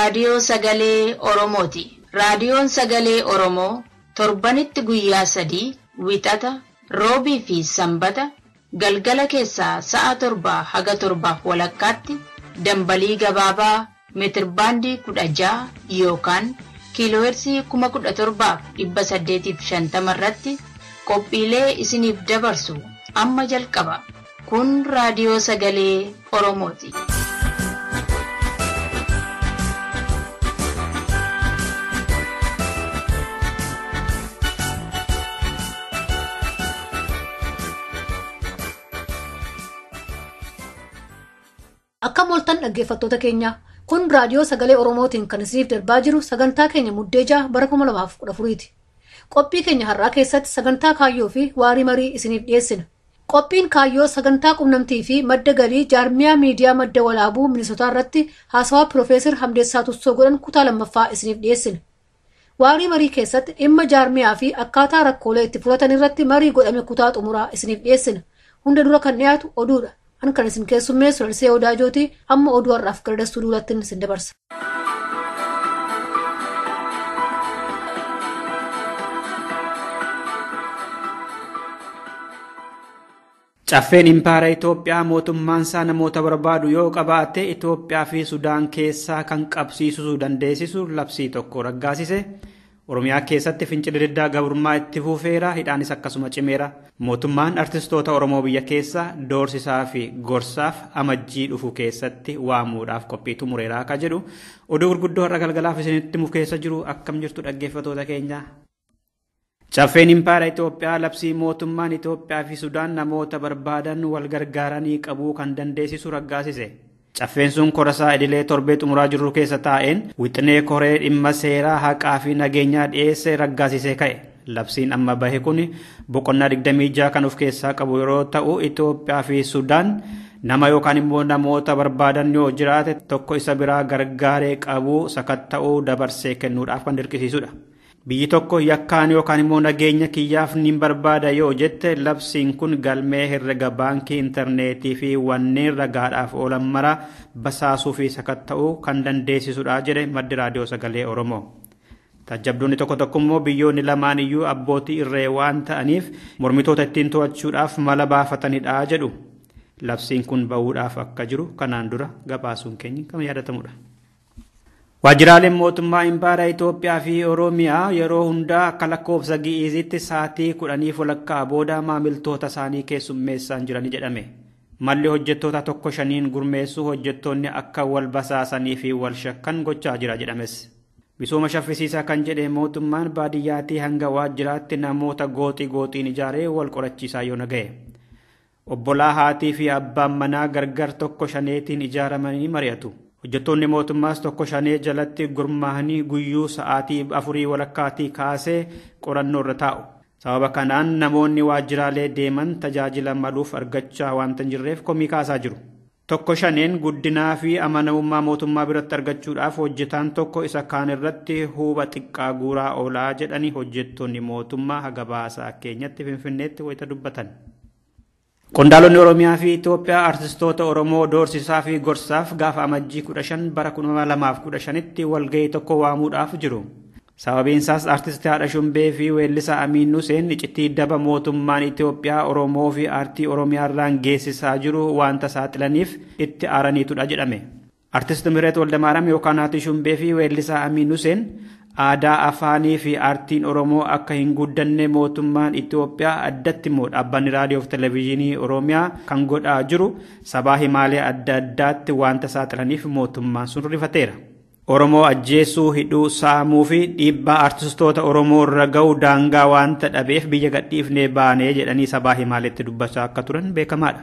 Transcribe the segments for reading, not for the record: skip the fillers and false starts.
raadiyoo sagalee Oromooti. Raadiyoon sagalee Oromoo torbanitti guyyaa 3 wixata, roobii fi sanbata galgala keessaa sa'a 7 haga 7:30 dambalii gabaabaa meetirbaandii 16 yookaan kiiloohertzii 17,850 irratti qophiilee isiniif dabarsu amma jalqaba. Kun raadiyoo sagalee Oromooti. Akka moltan dhaggeeffattoota keenya kun raadiyoo sagalee Oromootiin kan isiniif darbaa jiru sagantaa keenya muddee 6 bara 2014ti. Qophii keenya har'aa keessatti sagantaa kaayyoo fi waarii marii isiniif dhiyeessina. Qophiin kaayyoo sagantaa qunnamtii fi madda galii jaarmiyaa miidiyaa madda walaabuu Minisootaa irratti haasawaa Piroofeesar Hamdeessaa Tussoo godhan kutaa lammaffaa isiniif dhiyeessina. Waarii marii keessatti dhimma jaarmiyaa fi akkaataa rakkoolee itti furatan irratti marii godhame kutaa xumuraa isiniif dhiyeessina. Hunda dura kan dhiyaatu oduudha. Kan isin keessummeessu Lalisee Odaajooti. Amma oduu har'aaf gara dastuu duulattiin isin dabarsa. Caffeen Impaara Itoophiyaa mootummaan isaa namoota barbaadu yoo qabaate Itoophiyaa fi Sudaan keessaa kan qabsiisuu dandeessisu labsii tokko raggaasise. Oromiyaa keessatti fincila diddaa gabrummaa itti fufeera, hidhaanis akkasuma cimeera. Mootummaan artistoota Oromoo biyya keessa doorsisaa fi gorsaaf amajjii dhufu keessatti waamuudhaaf qophii xumureeraa akka jedhu oduu gurguddoo har'a galgalaaf isinitti himuuf keessa jiru. Akkam jirtu dhaggeeffattoota keenya. Caffeen Impaara Itoophiyaa labsii mootummaan Itoophiyaa fi Sudaan namoota barbaadan wal gargaaranii qabuu kan dandeessisu raggaasise. Caffeen sun korasaa idilee torbee xumuraa jiru keessa taa'een wixinee koree dhimma seeraa haqaa fi nageenyaa dhiyeesse raggaasisee ka'e. Labsiin amma bahe kun boqonnaa 26 kan of keessaa qabu yeroo ta'u Itoophiyaa fi Sudaan nama yookaan immoo namoota barbaadan yoo jiraate tokko isa biraa gargaaree qabuu sakatta'uu dabarsee kennuudhaaf kan dirqisiisudha. Biyyi tokko yakkaan yookaan immoo nageenya kiyyaaf ni barbaada yoo jette labsiin kun galmee herrega baankii intarneetii fi wanneen ragaadhaaf oolan mara basaasuu fi sakatta'uu kan dandeessisudha jedhe maddi raadiyoo sagalee Oromoo. Taajjabdoonni tokko tokko immoo biyyoonni lamaan iyyuu abbootii irree waan ta'aniif mormitoota ittiin to'achuudhaaf mala baafatanidha jedhu. Labsiin kun bahuudhaaf akka jiru kanaan dura gabaasuun keenya kan yaadatamudha. Waajjiraaleen mootummaa Impaara Itoophiyaa fi Oromiyaa yeroo hundaa akka lakkoofsa gi'iziitti sa'aatii 10:00 booda maamiltoota isaanii keessummeessaan jirani jedhame. Malli hojjettoota 1-5 gurmeessuu hojjettoonni akka wal basaasanii fi wal shakkan gochaa jira jedhames. Misooma shaffisiisaa kan jedhe mootummaan baadiyyaatii hanga waajjiraatti namoota gooxiin ijaaree wal qorachiisaa yoo naga'e. Obbolaa haatii fi abbaan manaa gargar 1-5tiin ijaaramanii mari'atu. Hojjettoonni mootummaas 1-5 jalatti gurmaahanii guyyuu sa'aatii 4:00 kaasee qorannoo irra taa'u. Sababa kanaan namoonni waajjiraalee deeman tajaajila maluuf argachaa waan hin jirreef komii kaasaa jiru. 1-5 guddinaa fi amanamummaa mootummaa biratti argachuudhaaf hojjetaan tokko isa kaan irratti huuba xiqqaa guuraa oolaa jedhanii hojjettoonni mootummaa haga baasaa keenyatti Finfinneetti wayita dubbatan. Qondaalonni Oromiyaa fi Itoophiyaa artistoota Oromoo doorsisaa fi gorsaaf gaafa amajjii 15 bara 2015tti walgahii tokko waamuudhaaf jiru. Sababiin isaas artistii Haadha Shumbee fi weellisaa Amiin Huseen iccitii daba mootummaan Itoophiyaa Oromoo fi aartii Oromiyaa irraan geessisaa jiru wanta saaxilaniif itti aaraniitudha jedhame. Artisti Mireet Waldamaaram yookaan Haati Shumbee fi weellisaa Amiin Huseen aadaa afaanii fi aartiin Oromoo akka hin guddanne mootummaan Itoophiyaa addatti immoo dhaabbanni raadiyoo fi televezyiinii Oromiyaa kan godhaa jiru sabaa himaalee adda addaatti wanta saaxilaniif mootummaan sun rifateera. Oromoo ajjeesuu, hidhuu, saamuu fi dhiibbaa artistoota Oromoo irra ga'u daangaa wanta dhabeef biyya gadhiifnee baanee jedhanii sabaa himaaleetti dubbachaa akka turan beekamaadha.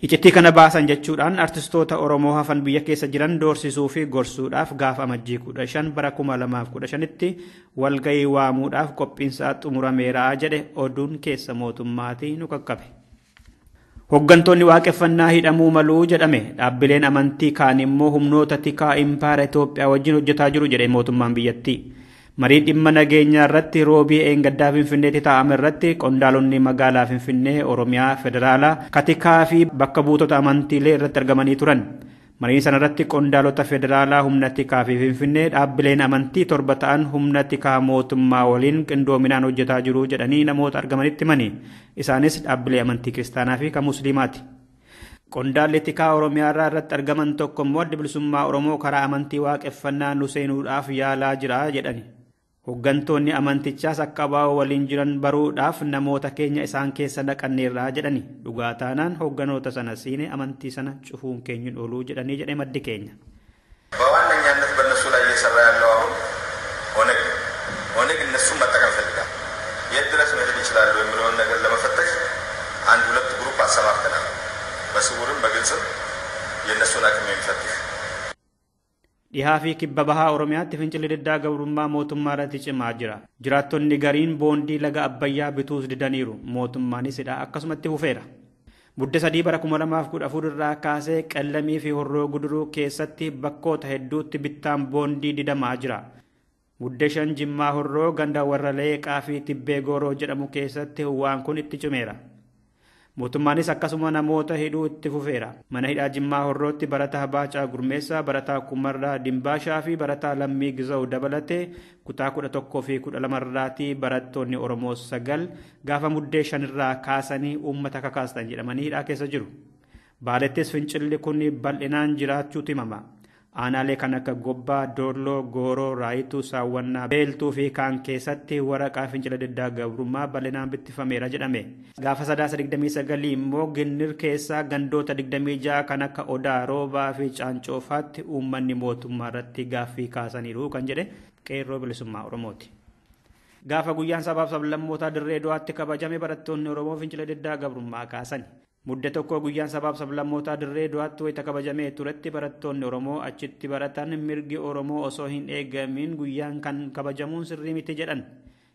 Iccitii kana baasan jechuudhaan artistoota Oromoo hafan biyya keessa jiran doorsisuu fi gorsuudhaaf gaafa amajjii 15 bara 2015tti walgahii waamuudhaaf qophiinsaa xumurameera jedhe oduun keessa mootummaatii nu qaqqabe. Hooggantoonni waaqeffannaa hidhamuu maluu jedhame. Dhaabbileen amantii kaan immoo humnoota tikaa Impaara Itoophiyaa wajjin hojjetaa jiru jedhe mootummaan biyyattii. Marii dhimma nageenyaa irratti roobii eengaddaa Finfinneetti taa'ame irratti qondaalonni magaalaa Finfinnee, Oromiyaa, Federaalaa, Katikaa fi bakka buutota amantiilee irratti argamanii turan. Marii sanarratti qondaalota federaalaa humna tikaa fi Finfinnee dhaabbileen amantii 7 ta'an humna tikaa mootummaa waliin qindoominaan hojjetaa jiru jedhanii namoota argamanitti himani. Isaanis dhaabbilee amantii kiristaanaa fi kan musliimaati. Qondaalli tikaa Oromiyaa irratti argaman tokko immoo adda bilisummaa Oromoo karaa amantii waaqeffannaa nu seenuudhaaf yaalaa jira jedhani. Hooggantoonni amantichaas akka baa'oo waliin jiran baruudhaaf namoota keenya isaan keessa dhaqanneerraa jedhani. Dhugaa taanaan hoogganoota sana siine amantii sana cufuun keenyuun ooluu jedhanii jedhe maddi keenya. በዋነኛነት በእነሱ ላይ እየሰራ ያለው አሁን ኦነግ እነሱን መጠቀም ፈልጋል። የት ድረስ መሄድ ይችላሉ የሚለውን ነገር ለመፈተሽ አንድ ሁለት ግሩፕ አሰማርተናል። በስውርም በግልጽም የእነሱን አቅም የሚፈትሽ Dhihaa fi kibba bahaa Oromiyaatti fincilli diddaa gabrummaa mootummaa irratti cimaa jira. Jiraattonni gariin boondii laga Abbayyaa bituus didaniiru. Mootummaanis hidhaa akkasumatti hufeera. Budde 3 bara 2014 irraa kaasee Qallamii fi Horroo Guduruu keessatti bakkoota hedduutti bittaan boondii didamaa jira. Budde 5 Jimmaa Horroo ganda warra Leeqaa fi Tibbee Gooroo jedhamu keessatti waan kun itti cimeera. Mootummaanis akkasuma namoota hidhuu itti fufeera. Mana hidhaa Jimmaa Horrootti barataa Baacaa Gurmeessaa, barataa Kumarraa Dimbaashaa fi barataa Lammii Gizaa'u dabalatee kutaa 11 fi 12 irraatti barattoonni Oromoo 9 gaafa muddee 5 irraa kaasanii uummata kakaastan jedhamanii hidhaa keessa jiru. Baalettis fincilli kun bal'inaan jiraachuutu himama. Aanaalee kan akka Gobbaa, Dolloo, Gooroo, Raayituu, Saawwannaa, Beeltuu fi kaan keessatti waraqaa fincila diddaa gabrummaa bal'inaan bittifameera jedhame. Gaafa 29 immoo Ginnir keessaa gandoota 26 kan akka Odaa, Roobaa fi Caancoofaatti uummanni mootummaa irratti gaaffii kaasaniiru kan jedhe qeerroo bilisummaa Oromooti. Gaafa guyyaan sabaaf sablammootaa dirree du'aatti kabajame barattoonni Oromoo fincila diddaa gabrummaa kaasan. Mudde tokko guyyaan sabaaf sablammootaa dirree du'aatti wayita kabajamee turetti barattoonni Oromoo achitti baratan mirgi Oromoo osoo hin eegamin guyyaan kan kabajamuun sirrii miti jedhan.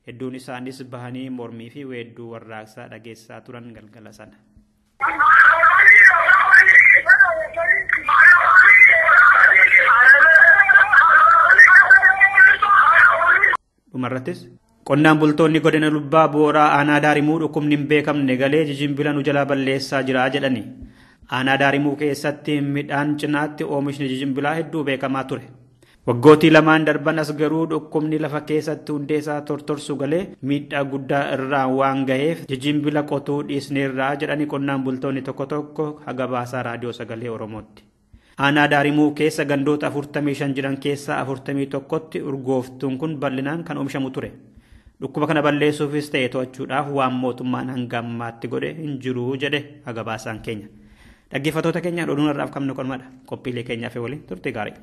Hedduun isaanis bahanii mormii fi weedduu warraaqsaa dhageessaa turan galgala sana. Dhumarrattis qonnaan bultoonni godina Lubbaa Booraa aanaa Daarimuu dhukkubni hin beekamne galee jijimbila nu jalaa balleessaa jira jedhani. Aanaa Daarimuu keessatti midhaan cinaatti oomishni jijimbilaa hedduu beekamaa ture. Waggootii lamaan darban as garuu dhukkubni lafa keessatti hundeessaa tortorsu galee miidhaa guddaa irraa waan gaheef jijimbila qotuu dhiisneerraa jedhani qonnaan bultoonni tokko tokko hagabaasaa raadiyoo sagalee Oromootti. Aanaa Daarimuu keessa gandoota 45 jiran keessaa 41tti urgooftuun kun bal'inaan kan oomishamu ture. Dhukkuba kana balleessuufis ta'e to'achuudhaaf waan mootummaan hanga ammaatti godhe hin jiru jedhe hagabaasaan keenya. Dhaggeeffattoota keenya oduun irraaf qabnu qomadha. Qophiilee keenyaaf waliin turte gaarii.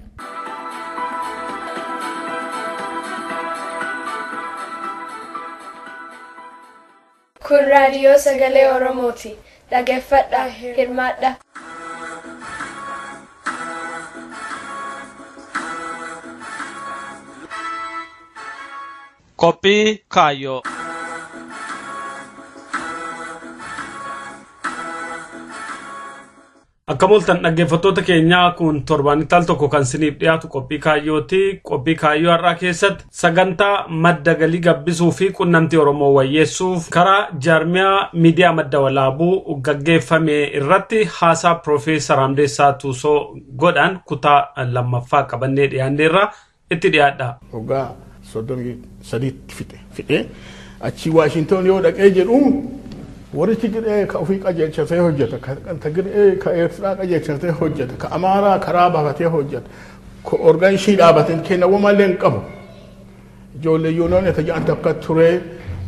Kun raadiyoo sagalee Oromooti. Dhaggeeffadhaa, hirmaadhaa. Qophii Kaayyoo. Akka mul'atan dhaggeeffattoota keenyaa kun torbaanitti al tokko kan isiniif dhiyaatu Qophii Kaayyooti. Qophii Kaayyoo har'aa keessatti sagantaa madda galii gabbisuu fi qunnamtii Oromoo wayyeessuuf karaa jaarmiyaa miidiyaa madda walaabuu gaggeeffame irratti haasaa Piroofeesar Hamdeessaa Tuusoo godhan kutaa lammaffaa qabannee dhiyaanneerra itti dhiyaadha. Sodomii sadiitti fixe achi Waashintoon yoo dhaqee jedhu warri Tigiree ka ofii qajeelchatee hojjeta, kan Tigiree ka Eertiraa qajeelchatee hojjeta, ka Amaaraa karaa baafatee hojjeta, ka orgaanishii dhaabateen kennawwan malee hin qabu. Ijoollee yuunoon tajaan takka ture,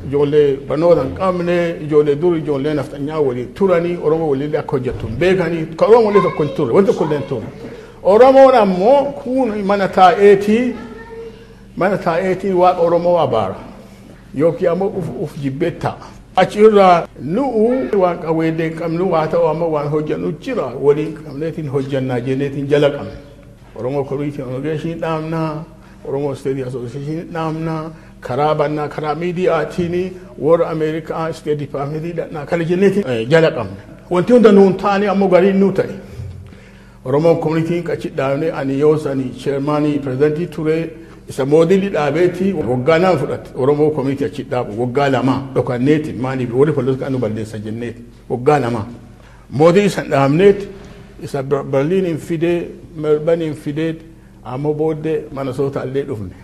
ijoollee barnoota hin qabne, ijoollee dur ijoollee naftanyaa waliin turanii Oromoo waliin akka hojjetu beekanii ka Oromoo waliin tokko hin turre, wanti tokko illee hin turre. Oromoon ammoo kun mana taa'eetii waaqa Oromoo abaara yookiin ammoo uf jibbee ta'a. Achi irraa nu'u waan qaweedee qabnu waa ta'u ammoo waan hojjennu jira waliin qabneetiin hojjannaa jenneetiin jala qabne. Oromoo Community Organization dhaabnaa, Oromoo State Association dhaabnaa, karaa bannaa karaa miidiyaatiin warra Ameerikaa State Departmentii dhaabnaa kana jenneetiin jala qabne. Wanti hunda nuun taane ammoo gariin nu ta'e. Oromoo Community achi dhaabne ani yoos ani chairmaanii pirezidantii ture. Isa moodilii dhaabeetii waggaa nama fudhate Oromoo Community achi dhaabu waggaa lama dhokanneeti maaliif warri poolitika nu balleessa jenneeti waggaa lama moodilii san dhaabneeti isa Berlin in fide Melbourne in fide ammoo booddee Minnesota illee dhufne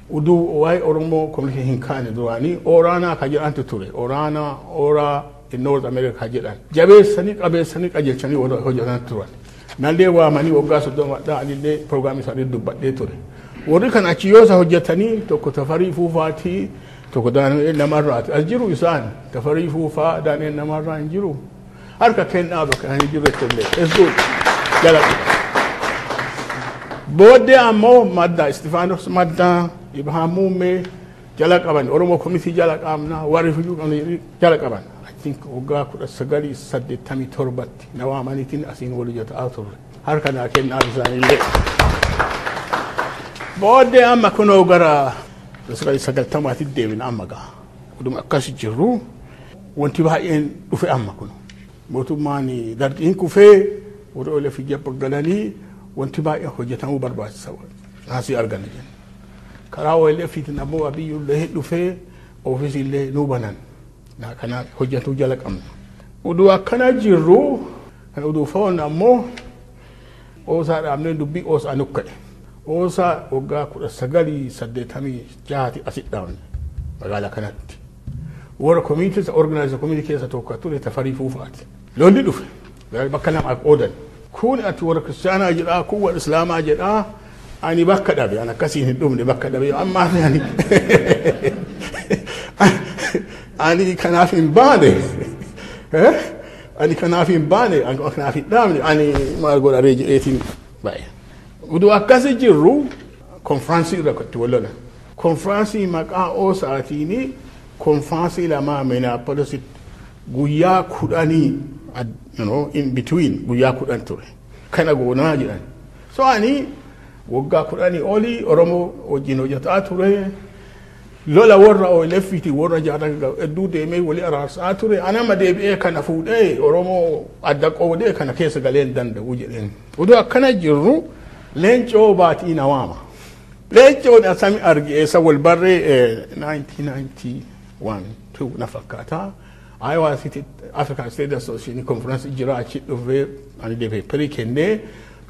uduu waa'ee Oromoo community hin kaane duraanii Oraanaa ka jedhantu ture Oraanaa Oraa in North America jedhan jabeessanii qabeessanii qajeelchanii hojjetan turan nallee waamanii waggaa 30 anillee prograamii isaanii dubbadhee ture warri kan achi yoo hojjetanii tokko Tafarii Fuufaatii tokko Daani'eel Namarraati as jiru isaan Tafarii Fuufaa Daani'eel Namarraa hin jiru harka kennaa bakka hin jirrettillee esduun jalaqe booddee ammoo Madda Istifaanos Madda Ibrahim Muummee jala qaban Oromoo committee jala qabna warri fijuu jala qaban I think waggaa 1987 na waamaniitiin asiin wal hojjetaa turre harka naa kennaa isaanillee booddee amma kunoo gara 1990 deebina amma gaa uduma akkas jirru wanti baay'een dhufe amma kun mootummaan dargiin kufee warri ole fi jabba galanii wanti baay'een hojjetamuu barbaachisa naasii argana jenna karaa ole fiitin ammoo abiyyullee dhufee ofiisillee nu banan kana hojjetuu jala qabna uduu akkana jirru kan uduu foon ammoo oosaa dhaabnee dubbii oosaa nukka'e oosaa waggaa 1986 asit dhaabne magaalaa kanatti warra communities organize community keessa tokko ture Tafarii Fuufaati lolli dhufe bakka lama qoodan kun ati warra kiristaanaa jedhaa kun warra islaamaa jedhaa ani bakka dhabe ana akkasiin hin dhumne bakka dhabe amma ani ani kanaaf hin baane ani kanaaf hin baane kanaaf hin dhaabne ani maal godha reejireetiin baay'ee uduu akkasi jirru konfiraansii irra kotti walola konfiraansii maqaa oosaatiini konfiraansii lamaa Minneapolis guyyaa 10 in between guyyaa 10 ture kana goonaa jedhan so ani waggaa 10 oli Oromoo wajjin hojjetaa ture lola warra OLF'ti warra jaarraa hedduu deemee walii araarsaa ture anama deebi'ee kana fuudhee Oromoo adda qoodee kana keessa galee hin danda'u jedheen uduu akkana jirru leencoo baatii nawaama leencoon asami argeessa wal barree 1991 na fakkaata Iowa City African State Association conference jira achi dhufee ani deebi'ee peri kennee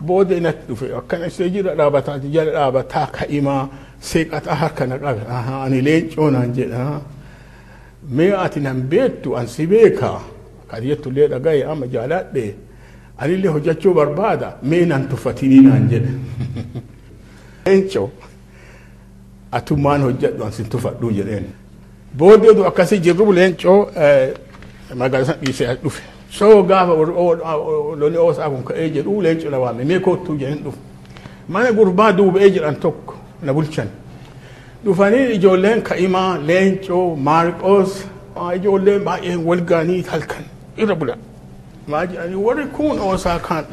booda inatti dhufe akkana ishee jira dhaabataa jala dhaabataa ka'imaa seeqataa harka na qabe ani leencoo naan jedha mee ati nan beektu an si beeka kadiyattu lee dhagaye amma jaaladhe anillee hojjechuu barbaada mee nan tuffatinii naan jedhe leencoo atummaan hojjedhu an sin tuffadhuu jedheen boodeedu akkasii jirru leencoo magaalaa san dhiisee dhufe so gaafa lolli oosaa kun ka'ee jedhu leencoo na waame mee koottuu jedhen dhufe mana gurbaa duuba'ee jedhan tokko na bulchan dhufanii ijoolleen ka'imaa leencoo maarqoos ijoolleen baay'een wal ga'anii halkan irra bulan maa jedhanii warri kun oosaa kaan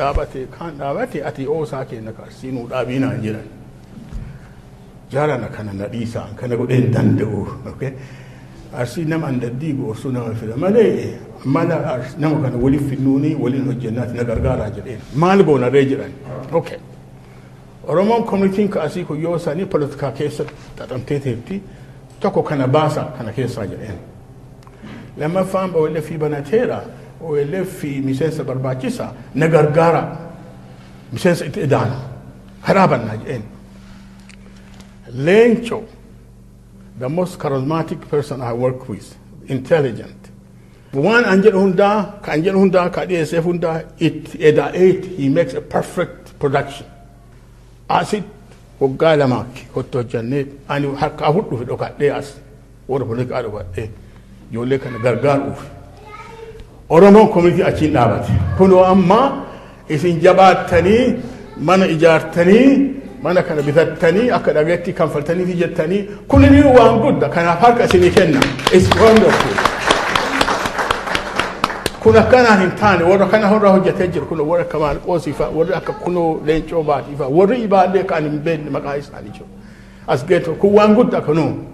dhaabate ati oosaa kenna kaarsiinuu dhaabinaan jedhan jaarana kana na dhiisaan kana godhee hin danda'u arsii nama andaddii goorsuu nama fida malee mala nama kana waliif finnuunii waliin hojjennaati na gargaaraa jedheen maal goonarree jedhan okay Oromoon communitiin kaasii kun yoo isaanii politikaa keessa xaxamtee teetti tokko kana baasa kana keessaa jedheen lammaffaan OLF banateera OLF miseensa barbaachisa na gargaara miseensa itti edaana karaa bannaa jedheen Lencho, the most charismatic person I work with, intelligent. One Angel Hunda, KDSF Hunda, he makes a perfect production. As it Ogalamak, Koto Janet, and you have Kavut with Okadeas, or Polikado, you look at Gargaru. Oromo community Achin Abat. Kuno Amma is in Jabatani, Mana Ijartani, mana kana bitatani akadagetti kanfaltani fijettani kulli waan gudda kana harka sini kenna it's wonderful kuna kana hintani warra kana horra hojjate jir kuna warra kamal qosifa warra akka kuno leencoo baatifa warra ibaade kan imben maqaa isaanii jiru as geeto ku waan gudda kanu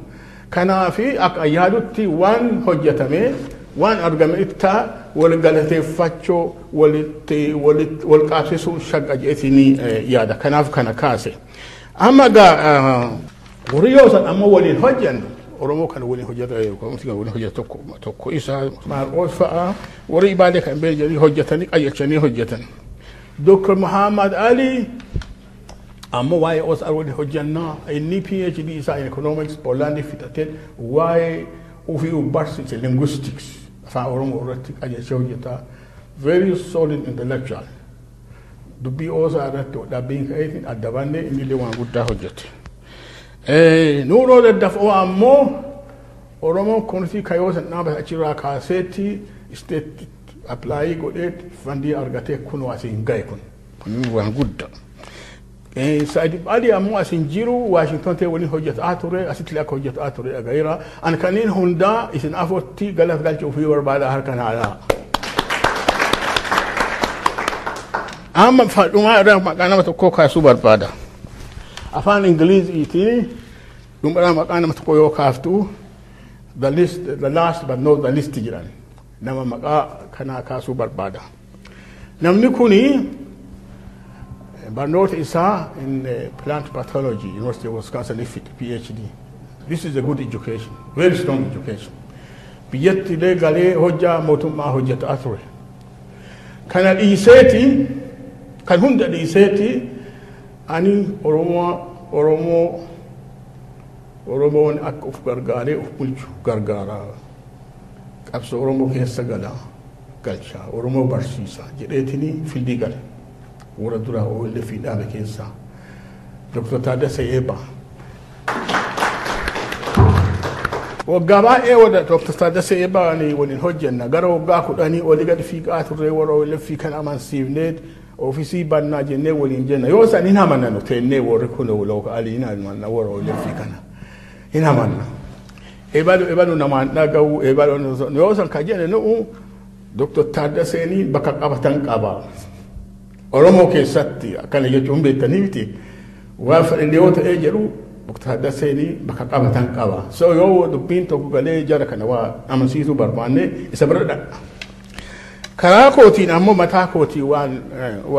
kana fi akka yaadutti waan hojjetame waan argame itta wal galateeffachoo wal qaabsisuu shaqqa jeetini yaada kanaaf kana kaase amma ga wariyoosan amma waliin hojjennu Oromoo kan waliin hojjeta tokko isa maarqoos fa'a warri ibaade kan beejanii hojjetanii qayyachanii hojjetan Dr. Muhammad Ali amma waa'ee OSR waliin hojjannaa inni PhD isaa in economics Poland fitateen waa'ee ofii barsiise linguistics afaan Oromoo irratti qajeelcha hojjetaa very solid intellectual dubbii OSR irratti dhaabbiin ka'eetiin adda baannee inni illee waan guddaa hojjete. Nuuroo daddafoo ammoo Oromoon Qophii Kaayyoo san dhaabata achirraa kaaseetti state apply godheet fandii argatee kun asiin ga'e kun waan guddaa. Saidi badi ammoo asin jiru Washington ta'e waliin hojjetaa ture asitti akka hojjetaa ture agaira an kanneen hundaa isin afootti galata galcha ofii barbaada harka naadhaa. Amma fadhumaa irraa maqaa nama tokkoo kaasuu barbaada. Afaan Ingiliziitiin dhumarraa maqaa nama tokkoo yoo kaaftu the last but not the least jedhan nama maqaa kanaa kaasuu barbaada. Namni kuni barnoota isaa in plant pathology, University of Wisconsin, PhD. This is a good education, very strong education. Biyyatti illee galee hojjaa mootummaa hojjetaa ture. Kana dhiiseeti, kan hunda dhiiseeti ani Oromoon akka uf gargaaree uf bulchu gargaaraa. Qabsoo Oromoo keessa galchaa, Oromoo barsiisaa jedheetini fildii gale. Wara dura oolle fi dhaabe keessa Dr. Taaddasee Eebaa waggaa baay'ee wada Dr. Taaddasee Eebaa ni waliin hojjenna gara waggaa 10 olii gad fiiqaa turre warra oolle fi kan amansiifneet ofiisii bannaa jennee waliin jenna yoo san hin hamanna nu teennee warri kun lookaalii hin hamanna warra oolle fi kana hin hamanna eebalu namaan dhaga'u eebalu yoo san ka jenne nu Dr. Taaddaseen bakka qabatan qaba. Oromoo keessatti akkana jechuun beektanii miti waan fedhan yoo ta'ee jedhu Dr. Taaddaseen bakka qabatan qaba. So yoo dubbiin tokko galee jara kana waa amansiisuu barbaanne isa bira dhaqa. Karaa kootiin ammoo mataa kootii waan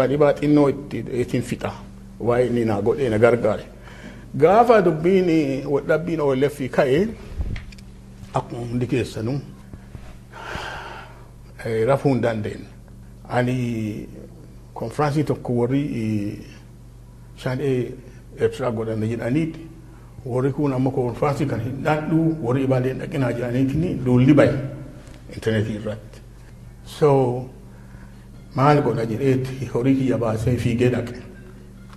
dhibaa xinnoo ittiin fixa waa inni naa godhee na gargaare. Gaafa dubbiin wadhabbiin OLF ka'e akkuma hundi keessanuu rafuu hin dandeenye. Ani konfiraansii tokko warri shaanee Eertiraa godhanne jedhaniiti warri kun ammoo konfiraansii kan hin dhaadhu warri ibaaleen dhaqinaa jedhaniitini lolli bahe intarneetii irratti. So maal godha jedheeti horii kiyya baasee fiigee dhaqe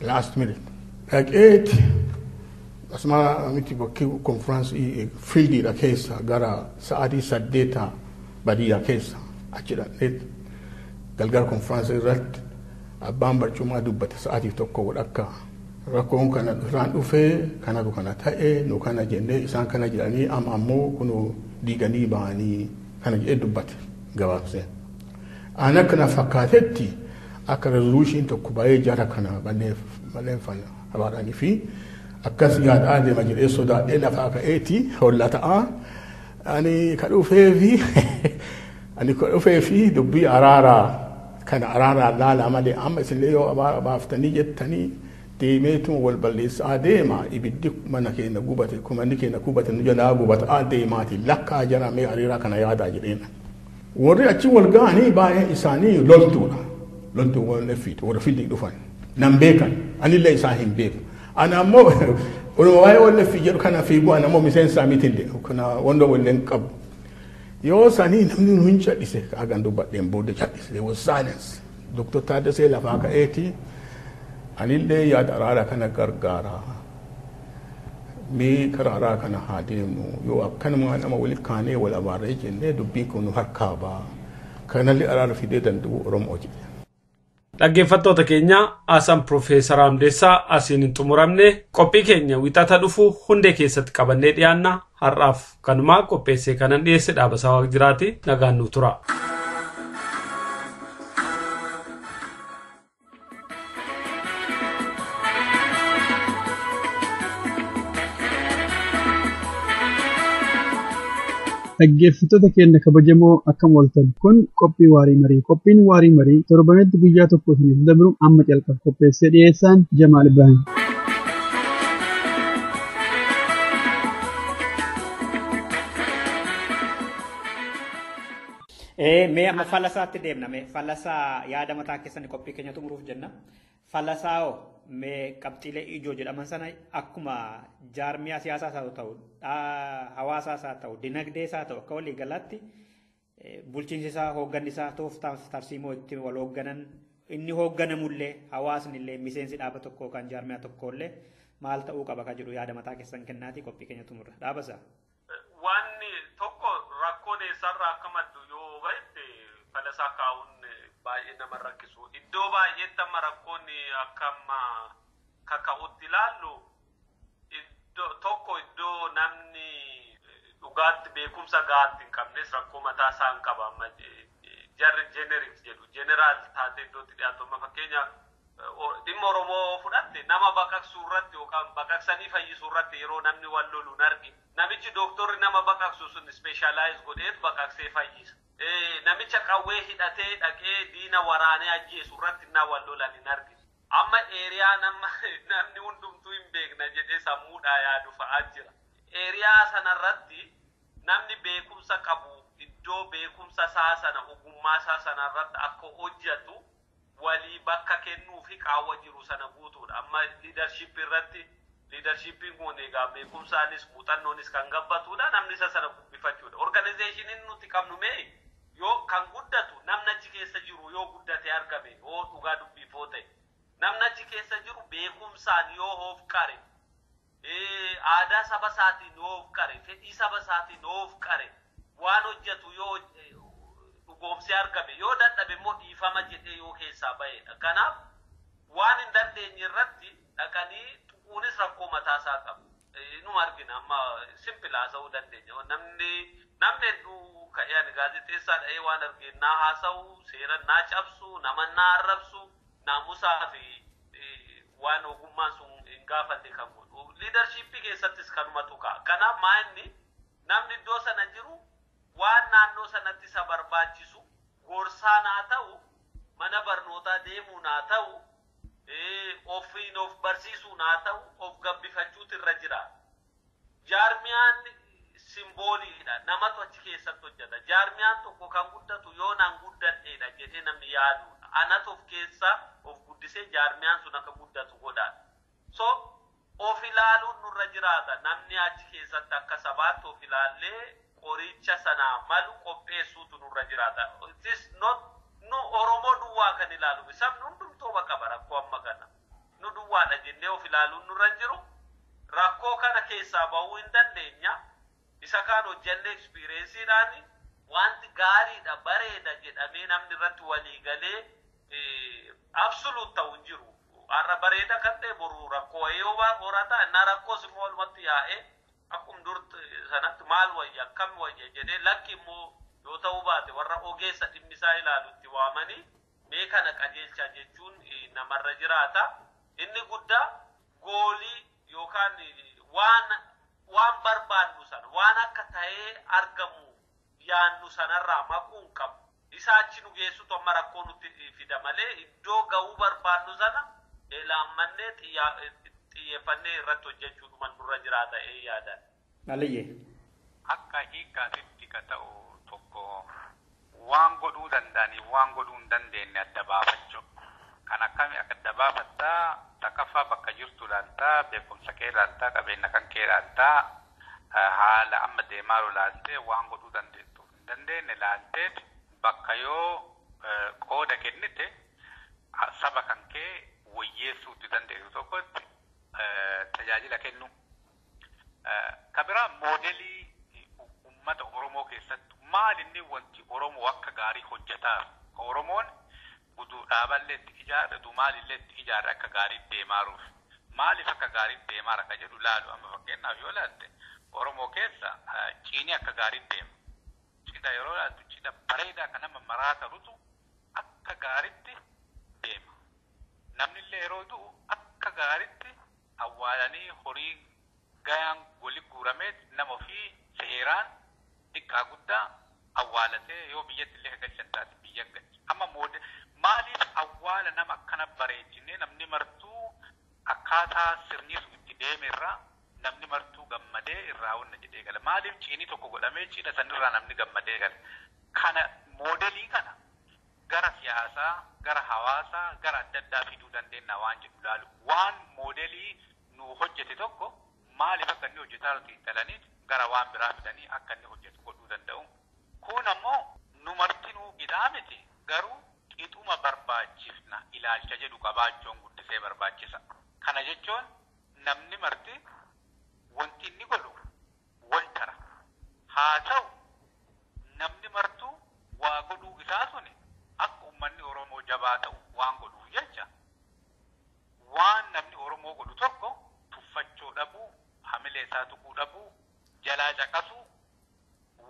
last minute dhaqeeti asuma miti bakki konfiraansii fiildiidha keessa gara sa'aatii 8 badiyyaa keessa achi dhaqeeti galgala konfiraansii irratti abbaan barcumaa dubbate sa'aatii tokko wadhakka rakkoon kana irraan dhufee kanatu kana ta'e nu kana jennee isaan kana jedhanii ammoo kunu diiganii bahanii kana jedhee dubbate gabaabsee. Ana kana fakkaatetti akka resolution tokko baay'ee jara kana balleeffan habaadhaanii fi akkas yaadaan deema jedhee sodaadhee lafaa ka'eeti holla ta'a. Ani ka dhufee fi dubbii araaraa kana araaraa laala malee amma isinlee yoo baaftanii jettanii deemeetu wal balleessaa deema ibiddi mana keenya gubate kumanni keenya gubate nu jalaa gubataa deemaati lakkaa jaramee hariiraa kana yaadaa jedheena. Warri achi wal ga'anii baay'een isaanii loltuudha. Loltuu wal fiitu warra fiildii dhufan nan beekan anillee isaa hin beeku. Ana ammoo waa'ee wal fi jedhu kana fiiguu ana ammoo miseensaa mitillee kana wanda walleen qabu. Yoo sanii namni nu hin cadhise kaagan dubbadheen booda cadhise there was silence. Dr. Taaddasee lafaa ka'eeti anillee yaada araaraa kana gargaara. Mee karaaraa kana haa deemnu yoo akkanuma nama walitti kaanee wal abaarree jennee dubbiin kun nu harkaa ba'a. Kanallee araara fidee danda'u Oromoo jedhe. Dhaggeeffattoota keenya asaan Profeesar Hamdeessaa asiin hin xumuramne qophii keenya wixata dhufu hundee keessatti qabannee dhiyaanna har'aaf kanumaa qopheessee kanan dhiyeesse dhaabasaa Waaqaa jiraati nagaan nu tura. Dhaggeeffattoota keenya kabajamoo akkam ooltan kun qophii waarii marii. Qophiin waarii marii torbanetti guyyaa tokko isiniif dabru amma calqaba qopheessee dhiyeessaan Jamaal Ibrahim. Mee amma fallasaatti deemna. Mee fallasaa yaada mataa keessanii qophii keenya xumuruuf jenna. Fallasaa'oo mee qabxiilee ijoo jedhaman sana akkuma jaarmiyaa siyaasaas haa ta'u, hawaasaas haa ta'u, dinagdees haa ta'u akka walii galaatti bulchiinsi isaa hoogganni isaa tooftaaf tarsiimoo itti wal hoogganan inni hoogganamullee hawaasni illee miseensi dhaaba tokkoo kan jaarmiyaa tokkollee maal ta'uu qaba ka jedhu yaada mataa keessan kennaati qophii keenya xumurra. Dhaabasaa. Wanni tokko rakkoon eessarraa akka maddu yoo baay'ate fallasaa kaa'uun baay'ee nama rakkisu. Iddoo baay'eetti amma rakkoon akkama kaka'utti ilaallu iddoo namni dhugaatti beekumsa gahaatti hin qabnes rakkoo mataa isaa hin qaba. Amma jarri jeneriks jedhu jeneraal taatee iddootti dhiyaatu amma fakkeenya dhimma Oromoo fudhatte nama baqaqsuu irratti yookaan baqaqsanii fayyisuu irratti yeroo namni wal lolu hin argine. Namichi dooktorri nama baqaqsu sun speeshaalaayiz godheet baqaqsee fayyisa. Namicha qawwee hidhatee dhaqee diina waraanee ajjeesu irratti na wal lolan hin argine. Amma eeriyaa namni hundumtuu hin beekna jedhee sammuudhaa yaadu fa'aa jira. Eeriyaa sanarratti namni beekumsa qabu iddoo beekumsa isaa sana ogummaa isaa sanarratti akka hojjetu walii bakka kennuu fi qaawwa jiru sana guutuudha. Amma liidarshiippii irratti liidarshiippiin kun egaa beekumsaanis muuxannoonis kan gabbatudha. Namni isa sana guddifachuudha. Organizeeshiniin nuti qabnu mee yoo kan guddatu namni achi keessa jiru yoo guddate argame yoo dhugaa dubbiifoo ta'e namni achi keessa jiru beekumsaan yoo of qare aadaa saba isaatiin yoo of qare fedhii saba isaatiin yoo of qare waan hojjetu yoo dhugoomsee argame yoo dadhabe immoo dhiifama jedhee yoo keessaa ba'edha. Kanaaf waan hin dandeenye irratti dhaqanii tuquunis rakkoo mataa isaa qabu. Nu argina amma simpilaa haasa'uu dandeenya. Namni hedduu ka'ee ani gaazexeessaa dha'ee waan argeen naa haasa'u, seera naa cabsu, nama naa arrabsu, naamusaa fi waan ogummaan sun hin gaafanne kan godhu. Liidarshiippii keessattis kanumatu ka'a. Kanaaf maa'inni namni iddoo sana jiru waan naannoo sanatti isa barbaachisu gorsaan haa ta'u, mana barnootaa deemuun haa ta'u, ofiin of barsiisuun haa ta'u, of gabbifachuutu irra jira. Jaarmiyaan simbooliidha. Namatu achi keessatti hojjeta. Jaarmiyaan tokko kan guddatu yoo nan guddadheedha jedhee namni yaadudha. Anatu of keessa of guddisee jaarmiyaan sun akka guddatu godhaadha. So of ilaaluun nurra jiraata. Namni achi keessatti akka sabaatti of ilaallee qoricha sanaa malu qopheessuutu nurra jiraata. It is not nu Oromoo duwwaa kan ilaalu. Sabni hundumtuu qaba rakkoo amma kana. Nu duwwaadha jennee of ilaaluun nurra jiru. Rakkoo kana keessaa bahuu hin dandeenya. Isa kaan hojjenne ekspiriyensiidhaan wanti gaariidha bareeda jedhamee namni irratti walii galee absoluut ta'u hin jiru. Har'a bareeda kan ta'e boru rakkoo yoo horata innaa rakkoos immoo walumatti yaa'ee akkuma dur sanatti maal wayya akkam wayya jedhee lakki immoo yoo ta'uu baate warra ogeessa dhimmisaa ilaalutti waamanii mee kana qajeelchaa jechuun namarra jiraata. Inni guddaa goolii yookaan waan barbaannu sana waan akka ta'ee argamu yaannu sanarraa maquun qabu. Isa achi nu geessutu amma rakkoo nutti fida malee iddoo ga'uu barbaannu sana eelaammannee xiyyeeffannee irratti hojjechuudhuman nurra jiraata yaadan. Maliyyee. Akka hiikkaatitti ka ta'u tokko waan godhuu danda'anii waan godhuu hin dandeenye adda baafachuu. Kan akkami adda baafattaa takaffaa bakka jirtu laaltaa beekumsa kee laaltaa qabeenya kan kee laaltaa haala amma deemaaru laaltee waan godhuu dandeettu hin dandeenye laaltee bakka yoo qooda kennite saba kan kee wayyeessuutti dandeessu tokkotti tajaajila kennu. Kabiraa moodelii uummata Oromoo keessatti maal inni wanti Oromoo akka gaarii hojjetaa Oromoon utuu dhaaballee itti ijaarratu maalillee itti ijaarre akka gaarii deemaaruuf maaliif akka gaarii deemaara ka jedhu laalu amma fakkeenyaaf yoo laalte Oromoo keessa ciini akka gaarii deema. Cidha yeroo laaltu cidha bareedaa kan nama maraa tarutu akka gaariitti deema. Namnillee yeroo du'u akka gaariitti awwaalanii horii gayaan wali guuramee nama ofii seeraan xiqqaa guddaa awwaalatee yoo biyyatti illee galchan taate biyya galchi. Amma maaliif awwaala nama akkana bareechinee namni martuu akkaataa sirni sun itti deeme irraa namni martuu gammadee irraa wanna jedhee gala. Maaliif ciinii tokko godhamee cidha sanirraa namni gammadee gala. kana moodelii kana gara siyaasaa gara hawaasaa gara adda addaa fiduu dandeenya waan jedhu ilaalu waan moodelii nu hojjete tokko maaliif akka inni hojjetaa xiinxalanii gara waan biraa fidanii akka inni hojjetu godhuu danda'u. Kun ammoo nu martinuu hidhaa miti garuu qixuma barbaachifna ilaalcha jedhu qabaachuun guddisee barbaachisa. Kana jechuun namni marti wanti inni godhu wal tara. Haa ta'u namni martuu waa godhuu isaa suni akka uummanni Oromoo jabaa ta'u waan godhuuf jecha waan namni Oromoo godhu tokko tuffachuu dhabuu, hamilee isaa tuquu dhabuu, jalaa caqasuu,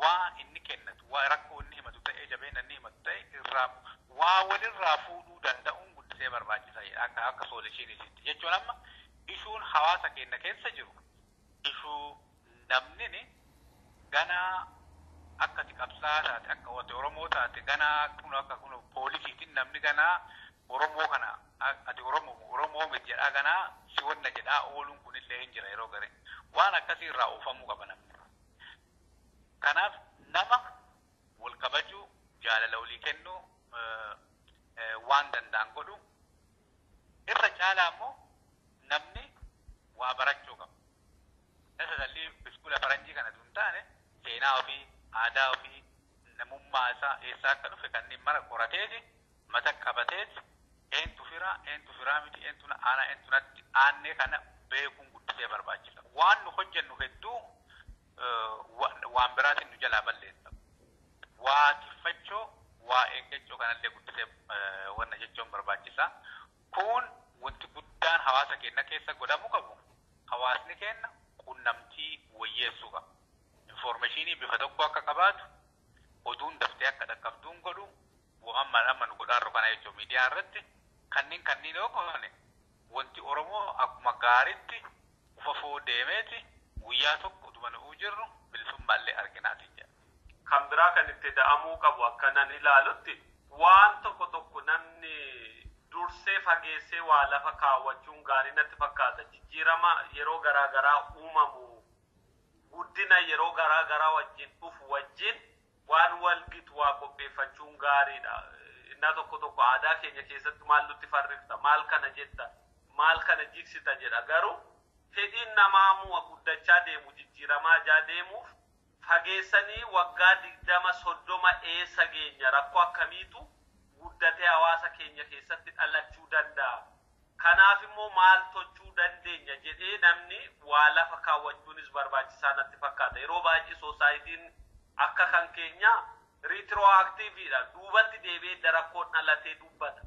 waa inni kennatu, waa rakkoo inni himatu ta'ee jabeenya inni himatu ta'e irraa waa walirraa fuudhuu danda'uun guddisee barbaachisaa akka soolishiinisitti jechuun amma ishuun hawaasa keenya keessa jiru ishuu namni ganaa akka qabsaa taate akka Oromoo taate ganaa kun akka kun poolisiitiin namni ganaa Oromoo kana ati Oromoo miti jedhaa ganaa si wanna jedhaa ooluun kunillee hin jira yeroo gare waan akkasii irraa oofamuu qaba namni. Kanaaf nama wal kabajuu jaalala walii kennuu waan danda'an godhu irra caalaa immoo namni waa barachuu qaba. Isa dalii biskula faranjii kana tun taane seenaa ofii aadaa ofii namummaa isaa eessaa akka dhufe kanneen mara qorateeti mata qabateeti eentu firaa miti eentu aanaa eentu natti aannee kana beekuun guddisee barbaachisa. Waan nu hojjennu hedduu waan biraatiin nu jalaa balleessa. Waa tiffachoo waa eeggachoo kanallee guddisee wanna jechuun barbaachisa. Kun wanti guddaan hawaasa keenya keessa godhamuu qabu. Hawaasni keenya quunnamtii wayyeessuu qaba. Informaashinii bifa tokko akka qabaatu oduun daftee akka dhaqqabduun godhu amma nu godhaarru kana jechuun miidiyaa irratti kanneen yoo koone wanti Oromoo akkuma gaariitti ufafoo deemeeti guyyaa tokko utuma nu'uu jirru bilisummaallee arginaati jedha. Kan biraa kan itti da'amuu qabu akkanan ilaalutti waan tokko namni dursee fageessee waa lafa kaawwachuun gaarii natti fakkaata. Jijjiirama yeroo garaagaraa uumamu guddina yeroo garaagaraa wajjin dhufu wajjin waan walgitu waa qopheeffachuun gaariidha. Innaa tokko aadaa keenya keessatti maal nutti farrifta maal kana jetta maal kana jigsita jedha garuu fedhiin namaa guddachaa deemu jijjiiramaa jaa deemuuf fageessanii waggaa 20-30 eessa geenya rakkoo akkamiitu guddatee hawaasa keenya keessatti dhalachuu danda'a. Kanaaf immoo maal tochuu dandeenya jedhee namni waa lafa kaawwachuunis barbaachisaa natti fakkaata. Yeroo baay'ee soosaayitiin akka kan keenya retroactiveidha. Duubatti deebi'ee rakkoon dhalatee dubbata.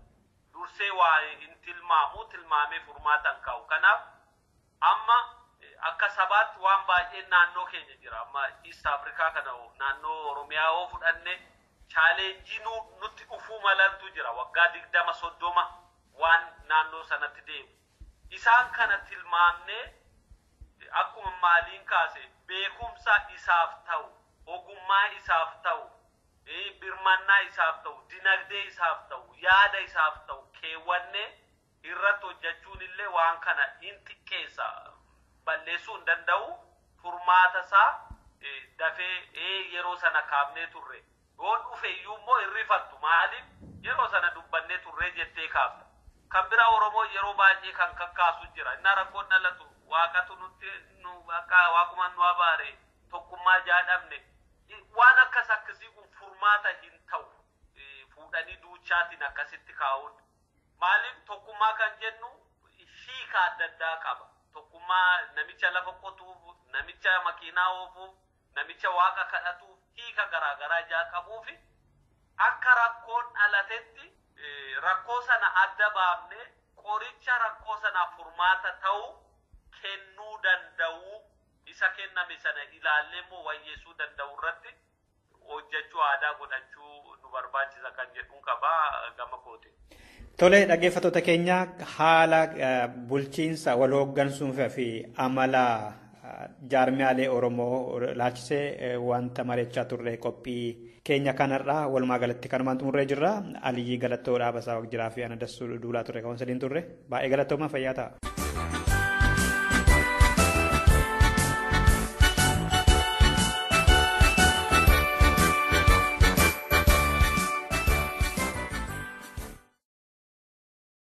Dursee waa hin tilmaamee furmaata hin kaa'u. Kanaaf amma akka sabaatti waan baay'ee naannoo keenya jira. Amma East Afrikaa kana naannoo Oromiyaa yoo fudhanne chaalenjii nutti dhufuu malantu jira. Waggaa 20-30 waan naannoo sanatti deemu. Isaan kana tilmaamnee akkuma maaliin kaase beekumsa isaaf ta'u, ogummaa isaaf ta'u, birmannaa isaaf ta'u, dinagdee isaaf ta'u, yaada isaaf ta'u keewwannee irratti hojjechuun illee waan kana hin xiqqeessa balleessuu hin danda'u. Furmaata isaa dafee yeroo sana kaafnee turre yoo dhufe iyyuu immoo irrifattu maaliif yeroo sana dubbannee turre jettee kaafta. Kan biraa Oromoo yeroo baay'ee kan kakkaasu jira. Inni rakkoon dhalatu waaqatu nutti waaquma nu abaare tokkummaa jaadhamne waan akkasii kun furmaata hin ta'u. Fuudhanii duuchaatiin akkasitti kaa'uun maaliif tokkummaa kan jennu hiika adda addaa qaba. Tokkummaa namicha lafa qotuuf, namicha makiinaa oofuuf, namicha waaqa kadhatuuf hiika garaagaraa jaa qabuufi akka rakkoon dhalatetti rakkoo sana adda baafnee qoricha rakkoo sanaaf furmaata ta'u kennuu danda'u isa kenname sana ilaallee immoo wayyeessuu danda'u irratti hojjechuu aadaa godhachuu nu barbaachisa kan jedhuun qabaa gama koote. Tole dhaggeeffattoota keenya haala bulchiinsa wal hooggansuu fi amala jaarmiyaalee Oromoo laalchisee wanta mari'achaa turre qophii keenya kanarraa walumaa galatti kanumaan xumurree jirra. Aliyyii Galattoo dhaabasaa jiraa fi ana dassuu duulaa turre kan sadiin turre baay'ee galatoomaa fayyaa ta'a.